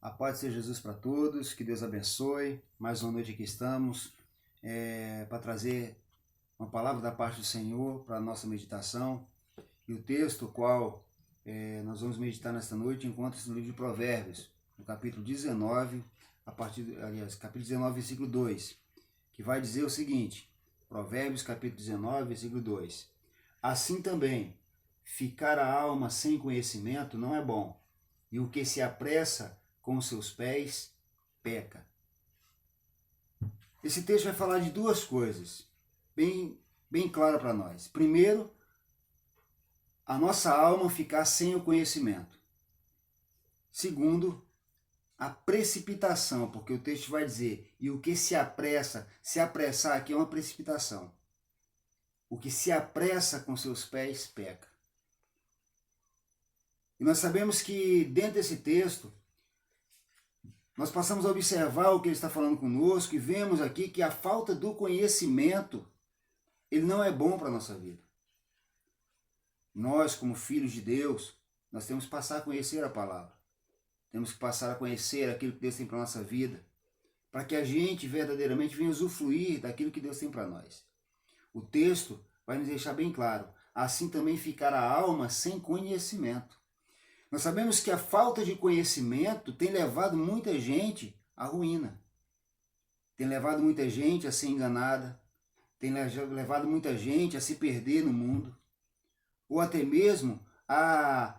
A paz seja Jesus para todos, que Deus abençoe. Mais uma noite aqui estamos para trazer uma palavra da parte do Senhor para a nossa meditação. E o texto qual nós vamos meditar nesta noite encontra-se no livro de Provérbios, no capítulo 19, capítulo 19, versículo 2, que vai dizer o seguinte: Provérbios, capítulo 19, versículo 2. Assim também, ficar a alma sem conhecimento não é bom, e o que se apressa com seus pés, peca. Esse texto vai falar de duas coisas, bem claro para nós. Primeiro, a nossa alma ficar sem o conhecimento. Segundo, a precipitação, porque o texto vai dizer, e o que se apressa, se apressar aqui é uma precipitação. O que se apressa com seus pés, peca. E nós sabemos que dentro desse texto, nós passamos a observar o que ele está falando conosco e vemos aqui que a falta do conhecimento, ele não é bom para a nossa vida. Nós, como filhos de Deus, nós temos que passar a conhecer a palavra. Temos que passar a conhecer aquilo que Deus tem para a nossa vida, para que a gente verdadeiramente venha usufruir daquilo que Deus tem para nós. O texto vai nos deixar bem claro, assim também ficará a alma sem conhecimento. Nós sabemos que a falta de conhecimento tem levado muita gente à ruína. Tem levado muita gente a ser enganada. Tem levado muita gente a se perder no mundo. Ou até mesmo a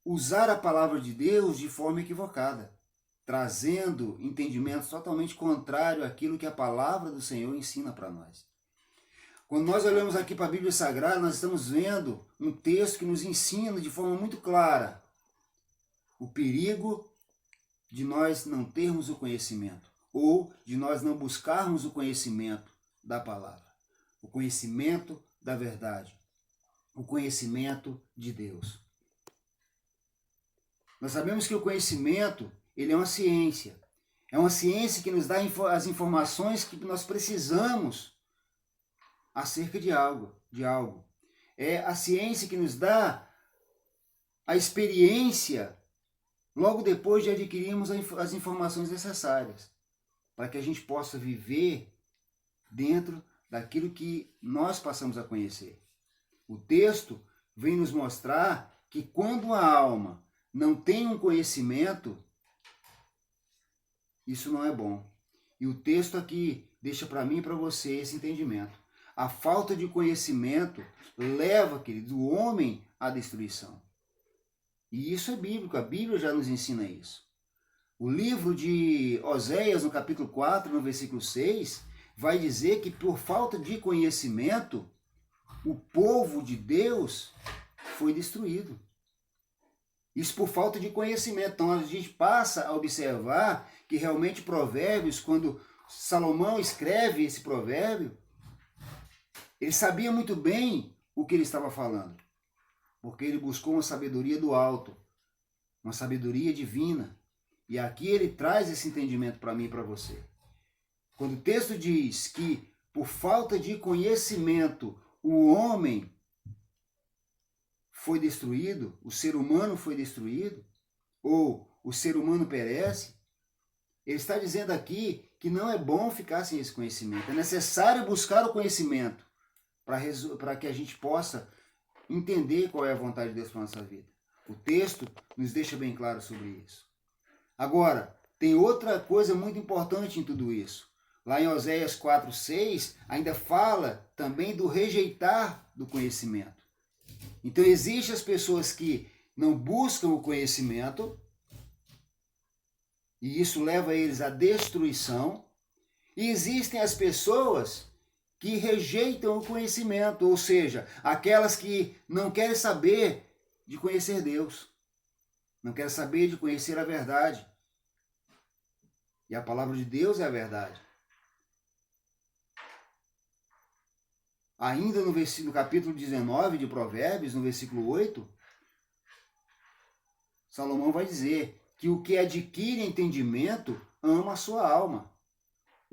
usar a palavra de Deus de forma equivocada, trazendo entendimentos totalmente contrários àquilo que a palavra do Senhor ensina para nós. Quando nós olhamos aqui para a Bíblia Sagrada, nós estamos vendo um texto que nos ensina de forma muito clara o perigo de nós não termos o conhecimento, ou de nós não buscarmos o conhecimento da palavra, o conhecimento da verdade, o conhecimento de Deus. Nós sabemos que o conhecimento, ele é uma ciência que nos dá as informações que nós precisamos acerca de algo. É a ciência que nos dá a experiência logo depois de adquirirmos as informações necessárias, para que a gente possa viver dentro daquilo que nós passamos a conhecer. O texto vem nos mostrar que quando a alma não tem um conhecimento, isso não é bom. E o texto aqui deixa para mim e para você esse entendimento. A falta de conhecimento leva, querido, o homem à destruição. E isso é bíblico, a Bíblia já nos ensina isso. O livro de Oséias, no capítulo 4, no versículo 6, vai dizer que por falta de conhecimento, o povo de Deus foi destruído. Isso por falta de conhecimento. Então a gente passa a observar que realmente Provérbios, quando Salomão escreve esse provérbio, ele sabia muito bem o que ele estava falando. Porque ele buscou uma sabedoria do alto, uma sabedoria divina. E aqui ele traz esse entendimento para mim e para você. Quando o texto diz que por falta de conhecimento o homem foi destruído, o ser humano foi destruído, ou o ser humano perece, ele está dizendo aqui que não é bom ficar sem esse conhecimento. É necessário buscar o conhecimento para que a gente possa entender qual é a vontade de Deus para a nossa vida. O texto nos deixa bem claro sobre isso. Agora, tem outra coisa muito importante em tudo isso. Lá em Oséias 4:6, ainda fala também do rejeitar do conhecimento. Então, existem as pessoas que não buscam o conhecimento, e isso leva eles à destruição, e existem as pessoas que rejeitam o conhecimento, ou seja, aquelas que não querem saber de conhecer Deus, não querem saber de conhecer a verdade. E a palavra de Deus é a verdade. Ainda no capítulo 19 de Provérbios, no versículo 8, Salomão vai dizer que o que adquire entendimento ama a sua alma.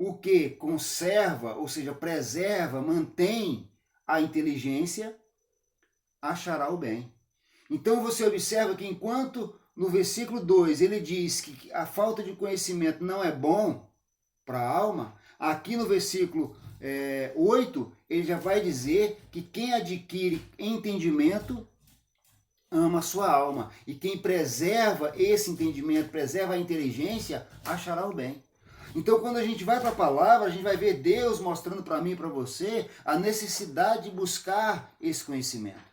O que conserva, ou seja, preserva, mantém a inteligência, achará o bem. Então você observa que enquanto no versículo 2 ele diz que a falta de conhecimento não é bom para a alma, aqui no versículo 8 ele já vai dizer que quem adquire entendimento ama a sua alma. E quem preserva esse entendimento, preserva a inteligência, achará o bem. Então, quando a gente vai para a palavra, a gente vai ver Deus mostrando para mim e para você a necessidade de buscar esse conhecimento.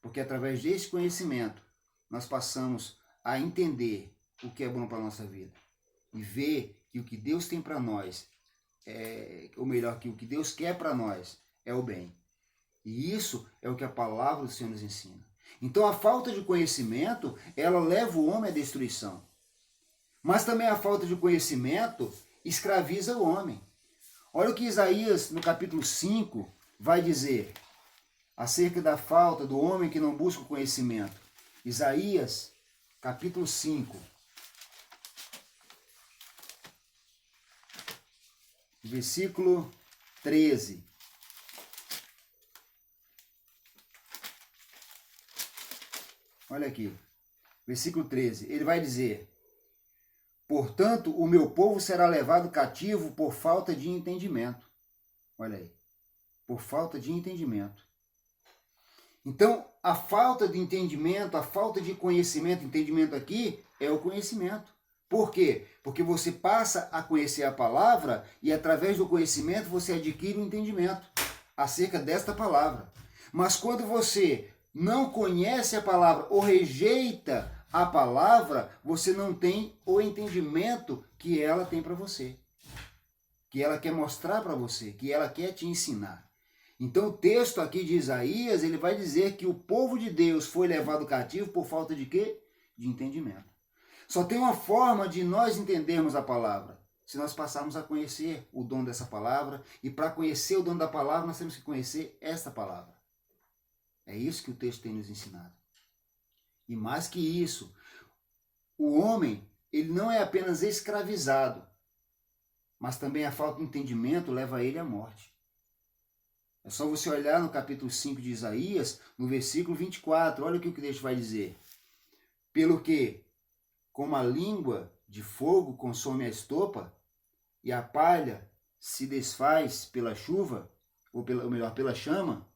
Porque através desse conhecimento, nós passamos a entender o que é bom para a nossa vida. E ver que o que Deus tem para nós, ou melhor, que o que Deus quer para nós é o bem. E isso é o que a palavra do Senhor nos ensina. Então, a falta de conhecimento, ela leva o homem à destruição. Mas também a falta de conhecimento escraviza o homem. Olha o que Isaías, no capítulo 5, vai dizer acerca da falta do homem que não busca o conhecimento. Isaías, capítulo 5, versículo 13. Olha aqui, versículo 13. Ele vai dizer: portanto, o meu povo será levado cativo por falta de entendimento. Olha aí, por falta de entendimento. Então, a falta de entendimento, a falta de conhecimento, entendimento aqui é o conhecimento. Por quê? Porque você passa a conhecer a palavra e através do conhecimento você adquire o entendimento acerca desta palavra. Mas quando você não conhece a palavra ou rejeita a palavra, você não tem o entendimento que ela tem para você, que ela quer mostrar para você, que ela quer te ensinar. Então o texto aqui de Isaías, ele vai dizer que o povo de Deus foi levado cativo por falta de quê? De entendimento. Só tem uma forma de nós entendermos a palavra, se nós passarmos a conhecer o dom dessa palavra, e para conhecer o dom da palavra, nós temos que conhecer esta palavra. É isso que o texto tem nos ensinado. E mais que isso, o homem, ele não é apenas escravizado, mas também a falta de entendimento leva ele à morte. É só você olhar no capítulo 5 de Isaías, no versículo 24, olha o que o texto vai dizer. Pelo que, como a língua de fogo consome a estopa, e a palha se desfaz pela chuva, ou melhor, pela chama,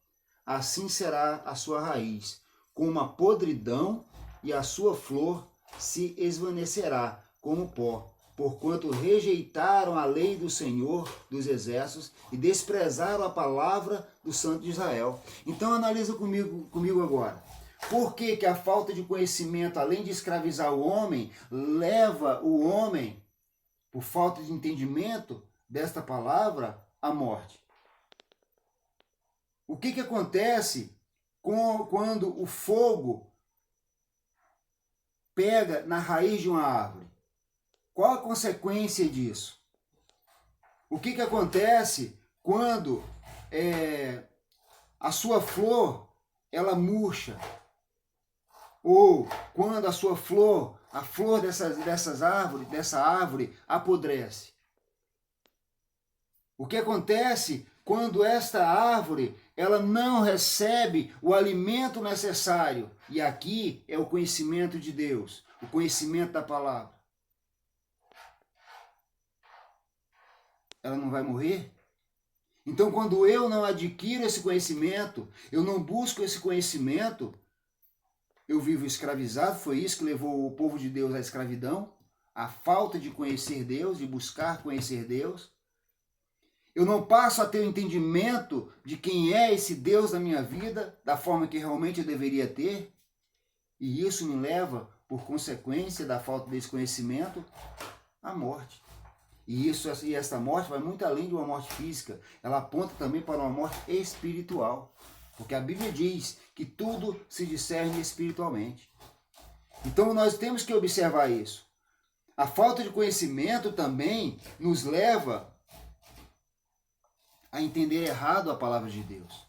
assim será a sua raiz, com uma podridão, e a sua flor se esvanecerá como pó, porquanto rejeitaram a lei do Senhor dos Exércitos e desprezaram a palavra do Santo de Israel. Então analisa comigo agora. Por que que a falta de conhecimento, além de escravizar o homem, leva o homem, por falta de entendimento desta palavra, à morte? O que que acontece quando o fogo pega na raiz de uma árvore? Qual a consequência disso? O que que acontece quando a sua flor ela murcha? Ou quando a sua flor, a flor dessa árvore apodrece? O que acontece quando esta árvore ela não recebe o alimento necessário? E aqui é o conhecimento de Deus, o conhecimento da palavra. Ela não vai morrer? Então, quando eu não adquiro esse conhecimento, eu não busco esse conhecimento, eu vivo escravizado. Foi isso que levou o povo de Deus à escravidão, a falta de conhecer Deus, de buscar conhecer Deus. Eu não passo a ter o entendimento de quem é esse Deus na minha vida, da forma que realmente eu deveria ter. E isso me leva, por consequência da falta desse conhecimento, à morte. E essa morte vai muito além de uma morte física. Ela aponta também para uma morte espiritual. Porque a Bíblia diz que tudo se discerne espiritualmente. Então nós temos que observar isso. A falta de conhecimento também nos leva a entender errado a palavra de Deus.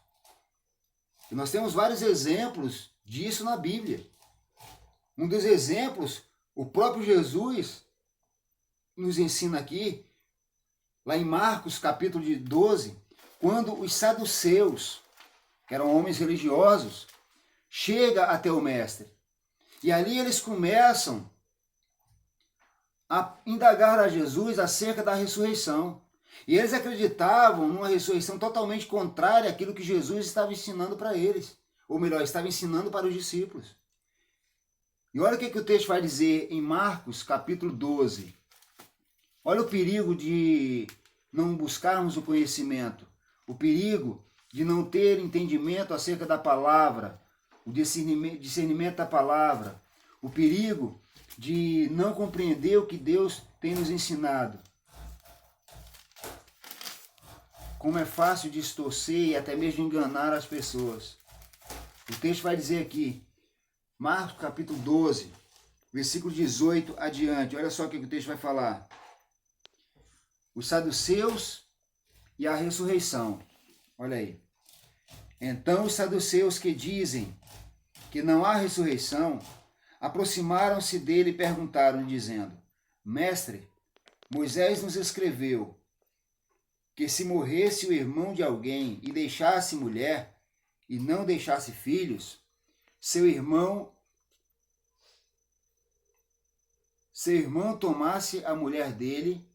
E nós temos vários exemplos disso na Bíblia. Um dos exemplos, o próprio Jesus nos ensina aqui, lá em Marcos capítulo 12, quando os saduceus, que eram homens religiosos, chegam até o mestre. E ali eles começam a indagar a Jesus acerca da ressurreição. E eles acreditavam numa ressurreição totalmente contrária àquilo que Jesus estava ensinando para eles. Ou melhor, estava ensinando para os discípulos. E olha o que o texto vai dizer em Marcos, capítulo 12. Olha o perigo de não buscarmos o conhecimento. O perigo de não ter entendimento acerca da palavra. O discernimento da palavra. O perigo de não compreender o que Deus tem nos ensinado. Como é fácil distorcer e até mesmo enganar as pessoas. O texto vai dizer aqui, Marcos capítulo 12, versículo 18 adiante. Olha só o que o texto vai falar. Os saduceus e a ressurreição. Olha aí. Então os saduceus que dizem que não há ressurreição, aproximaram-se dele e perguntaram, dizendo, Mestre, Moisés nos escreveu que se morresse o irmão de alguém e deixasse mulher e não deixasse filhos, seu irmão tomasse a mulher dele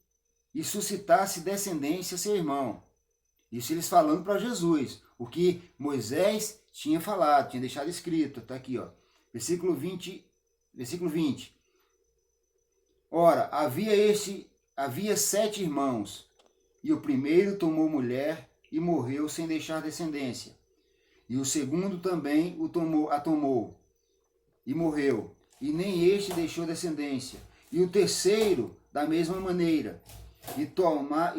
e suscitasse descendência a seu irmão. Isso eles falando para Jesus, o que Moisés tinha falado, tinha deixado escrito, está aqui, ó, versículo 20. Ora, havia 7 irmãos, e o primeiro tomou mulher e morreu sem deixar descendência. E o segundo também a tomou e morreu, e nem este deixou descendência. E o terceiro, da mesma maneira. E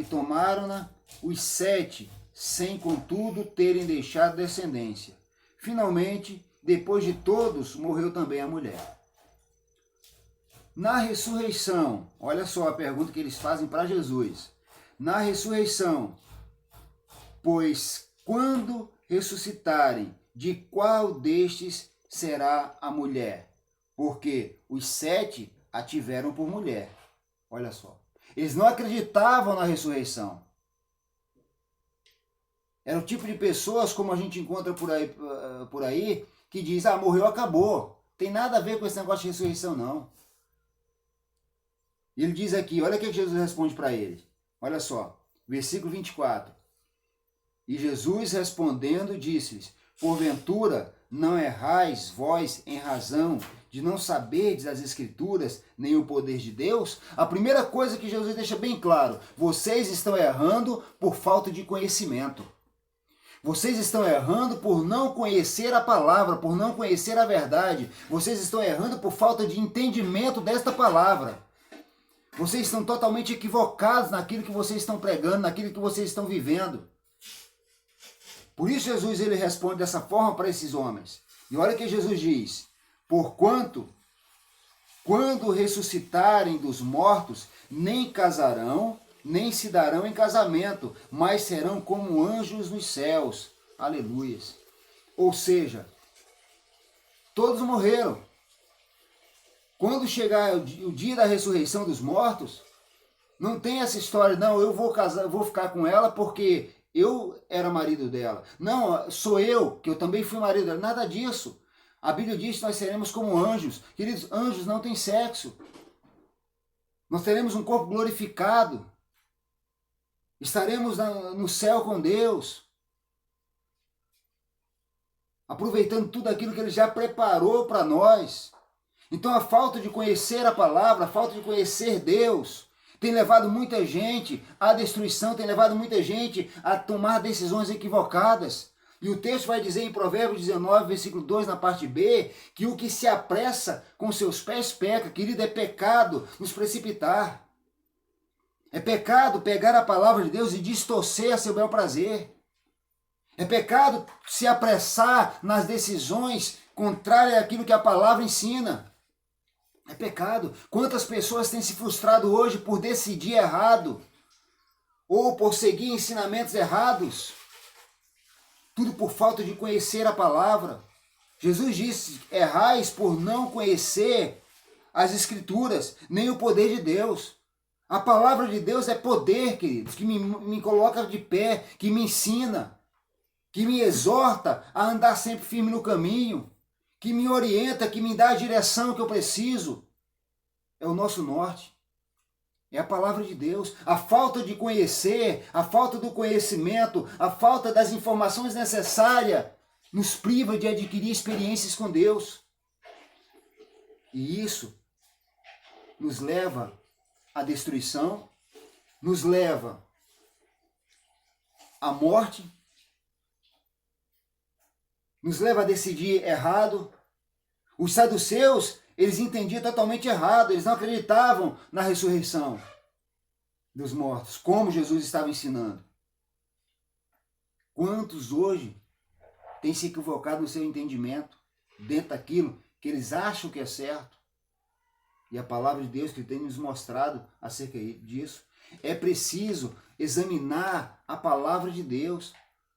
tomaram-na os 7, sem contudo terem deixado descendência. Finalmente, depois de todos, morreu também a mulher. Na ressurreição, olha só a pergunta que eles fazem para Jesus. Na ressurreição, pois quando ressuscitarem, de qual destes será a mulher? Porque os 7 a tiveram por mulher. Olha só. Eles não acreditavam na ressurreição. Era o tipo de pessoas como a gente encontra por aí que diz, morreu, acabou. Tem nada a ver com esse negócio de ressurreição, não. E ele diz aqui, olha o que Jesus responde para eles. Olha só, versículo 24. E Jesus respondendo disse-lhes, porventura não errais vós em razão de não saberdes as Escrituras nem o poder de Deus? A primeira coisa que Jesus deixa bem claro, vocês estão errando por falta de conhecimento. Vocês estão errando por não conhecer a palavra, por não conhecer a verdade. Vocês estão errando por falta de entendimento desta palavra. Vocês estão totalmente equivocados naquilo que vocês estão pregando, naquilo que vocês estão vivendo. Por isso Jesus ele responde dessa forma para esses homens. E olha o que Jesus diz. Porquanto, quando ressuscitarem dos mortos, nem casarão, nem se darão em casamento, mas serão como anjos nos céus. Aleluias. Ou seja, todos morreram. Quando chegar o dia da ressurreição dos mortos, não tem essa história, não, eu vou casar, vou ficar com ela porque eu era marido dela. Não, sou eu, que eu também fui marido dela. Nada disso. A Bíblia diz que nós seremos como anjos. Queridos, anjos não têm sexo. Nós teremos um corpo glorificado. Estaremos no céu com Deus. Aproveitando tudo aquilo que Ele já preparou para nós. Então a falta de conhecer a palavra, a falta de conhecer Deus, tem levado muita gente à destruição, tem levado muita gente a tomar decisões equivocadas. E o texto vai dizer em Provérbios 19, versículo 2, na parte B, que o que se apressa com seus pés peca. Querido, é pecado nos precipitar. É pecado pegar a palavra de Deus e distorcer a seu bel prazer. É pecado se apressar nas decisões contrárias àquilo que a palavra ensina. É pecado. Quantas pessoas têm se frustrado hoje por decidir errado ou por seguir ensinamentos errados? Tudo por falta de conhecer a palavra. Jesus disse, errais por não conhecer as Escrituras, nem o poder de Deus. A palavra de Deus é poder, queridos, que me coloca de pé, que me ensina, que me exorta a andar sempre firme no caminho, que me orienta, que me dá a direção que eu preciso, é o nosso norte. É a palavra de Deus. A falta de conhecer, a falta do conhecimento, a falta das informações necessárias nos priva de adquirir experiências com Deus. E isso nos leva à destruição, nos leva à morte, nos leva a decidir errado. Os saduceus, eles entendiam totalmente errado, eles não acreditavam na ressurreição dos mortos, como Jesus estava ensinando. Quantos hoje têm se equivocado no seu entendimento, dentro daquilo que eles acham que é certo? E a palavra de Deus que tem nos mostrado acerca disso. É preciso examinar a palavra de Deus.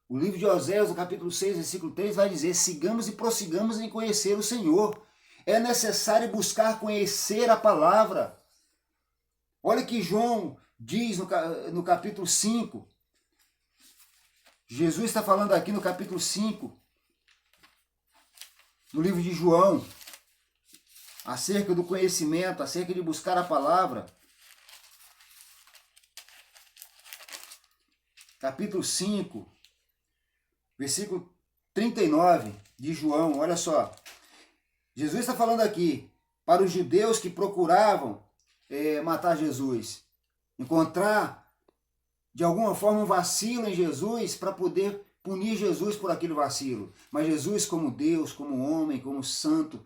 O livro de Oséias, no capítulo 6, versículo 3, vai dizer: sigamos e prossigamos em conhecer o Senhor. É necessário buscar conhecer a palavra. Olha que João diz no capítulo 5. Jesus está falando aqui no capítulo 5, no livro de João, acerca do conhecimento, acerca de buscar a palavra. Capítulo 5, versículo 39 de João, olha só. Jesus está falando aqui para os judeus que procuravam matar Jesus, encontrar de alguma forma um vacilo em Jesus para poder punir Jesus por aquele vacilo. Mas Jesus, como Deus, como homem, como santo,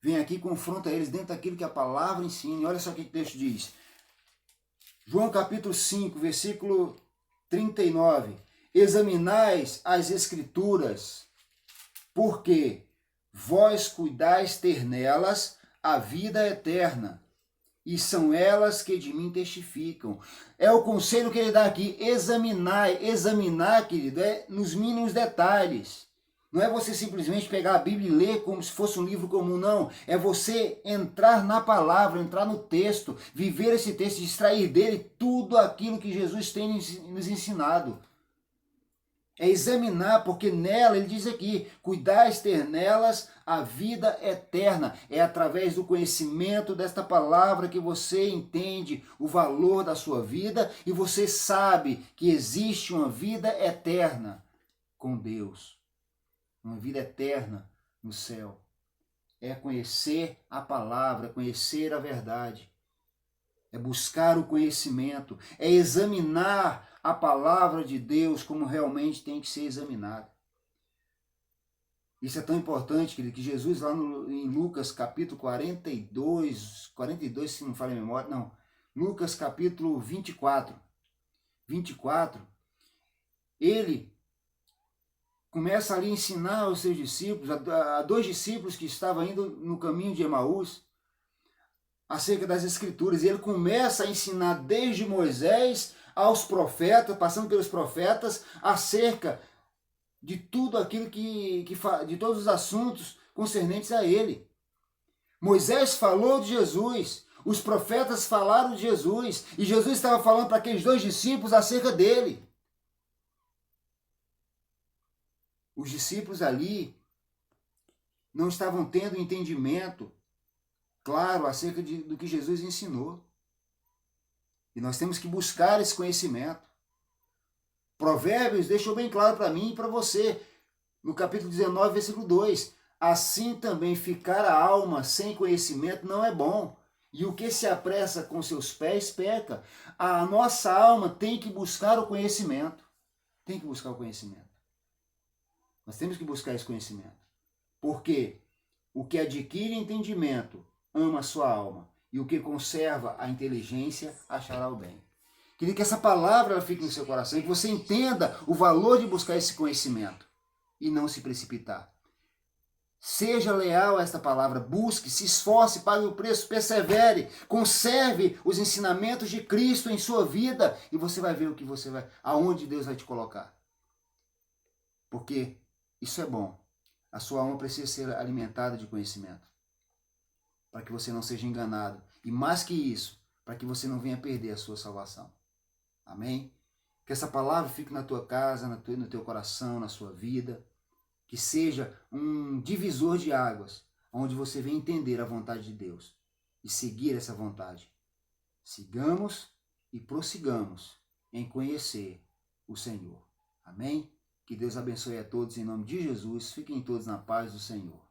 vem aqui e confronta eles dentro daquilo que a palavra ensina. E olha só o que o texto diz. João capítulo 5, versículo 39. Examinais as Escrituras, porque vós cuidais ter nelas a vida eterna, e são elas que de mim testificam. É o conselho que ele dá aqui. Examinar, querido, é nos mínimos detalhes. Não é você simplesmente pegar a Bíblia e ler como se fosse um livro comum, não. É você entrar na palavra, entrar no texto, viver esse texto, extrair dele tudo aquilo que Jesus tem nos ensinado. É examinar, porque nela, ele diz aqui, cuidais ter nelas a vida eterna. É através do conhecimento desta palavra que você entende o valor da sua vida e você sabe que existe uma vida eterna com Deus. Uma vida eterna no céu. É conhecer a palavra, conhecer a verdade. É buscar o conhecimento, é examinar a palavra de Deus como realmente tem que ser examinada. Isso é tão importante, querido, que Jesus lá em Lucas capítulo 42 se não falha a memória, não, Lucas capítulo 24, ele começa ali a ensinar aos seus discípulos, a dois discípulos que estavam indo no caminho de Emaús, acerca das Escrituras. E ele começa a ensinar desde Moisés aos profetas, passando pelos profetas, acerca de tudo aquilo de todos os assuntos concernentes a ele. Moisés falou de Jesus, os profetas falaram de Jesus, e Jesus estava falando para aqueles dois discípulos acerca dele. Os discípulos ali não estavam tendo entendimento claro acerca do que Jesus ensinou. E nós temos que buscar esse conhecimento. Provérbios deixou bem claro para mim e para você, no capítulo 19, versículo 2. Assim também ficar a alma sem conhecimento não é bom. E o que se apressa com seus pés peca. A nossa alma tem que buscar o conhecimento. Tem que buscar o conhecimento. Nós temos que buscar esse conhecimento. Porque o que adquire entendimento ama a sua alma, e o que conserva a inteligência achará o bem. Queria que essa palavra ela fique no seu coração, e que você entenda o valor de buscar esse conhecimento e não se precipitar. Seja leal a esta palavra, busque, se esforce, pague o preço, persevere, conserve os ensinamentos de Cristo em sua vida, e você vai ver aonde Deus vai te colocar. Porque isso é bom. A sua alma precisa ser alimentada de conhecimento, para que você não seja enganado. E mais que isso, para que você não venha perder a sua salvação. Amém? Que essa palavra fique na tua casa, no teu coração, na sua vida. Que seja um divisor de águas, onde você venha entender a vontade de Deus e seguir essa vontade. Sigamos e prossigamos em conhecer o Senhor. Amém? Que Deus abençoe a todos em nome de Jesus. Fiquem todos na paz do Senhor.